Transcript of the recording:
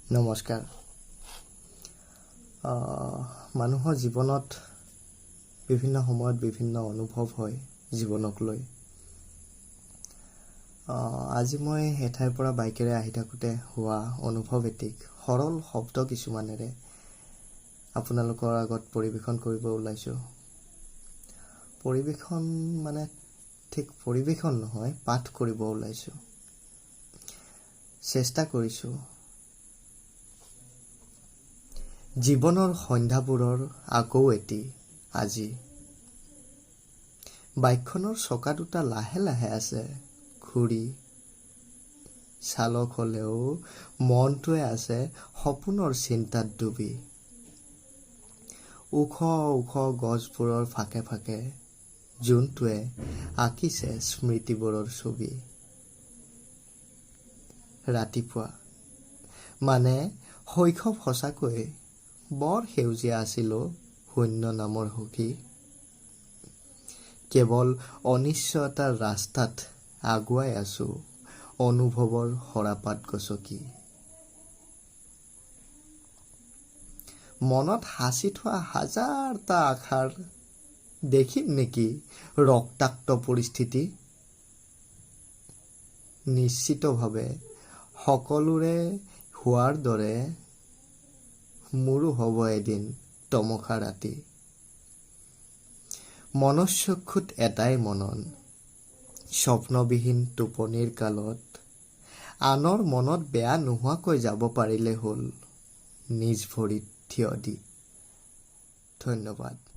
নমস্কাৰ। মানুহৰ জীৱনত বিভিন্ন সময়ত বিভিন্ন অনুভৱ হয় জীৱনক লৈ। আজি মই এঠাইৰ পৰা বাইকেৰে আহি থাকোঁতে হোৱা অনুভৱ এটিক সৰল শব্দ কিছুমানেৰে আপোনালোকৰ আগত পৰিৱেশন কৰিব ওলাইছোঁ। পৰিৱেশন মানে ঠিক পৰিৱেশন নহয়, পাঠ কৰিব ওলাইছোঁ। চেষ্টা কৰিছোঁ জীৱনৰ সন্ধ্যাবোৰৰ আকৌ এটি আজি। বাইকখনৰ চকা দুটা লাহে লাহে আছে ঘূৰি। চালক হ'লেও মনটোৱে আছে সপোনৰ চিন্তাত ডুবি। ওখ ওখ গছবোৰৰ ফাকে ফাকে জোনটোৱে আঁকিছে স্মৃতিবোৰৰ ছবি। ৰাতিপুৱা মানে শৈশৱ সঁচাকৈ বৰ সেউজীয়া আছিলোঁ শূন্য নামৰ সুখী। কেৱল অনিশ্চয়তাৰ ৰাস্তাত আগুৱাই আছোঁ অনুভৱৰ সৰাপাত গছকি। মনত সাঁচি থোৱা হাজাৰটা আশাৰ দেখিম নেকি ৰক্তাক্ত পৰিস্থিতি। নিশ্চিতভাৱে সকলোৰে হোৱাৰ দৰে মোৰো হ'ব এদিন তমসা ৰাতি। মনচক্ষুত এটাই মনন স্বপ্নবিহীন টোপনিৰ কালত আনৰ মনত বেয়া নোহোৱাকৈ যাব পাৰিলে হ'ল নিজ ভৰিত থিয় দি। ধন্যবাদ।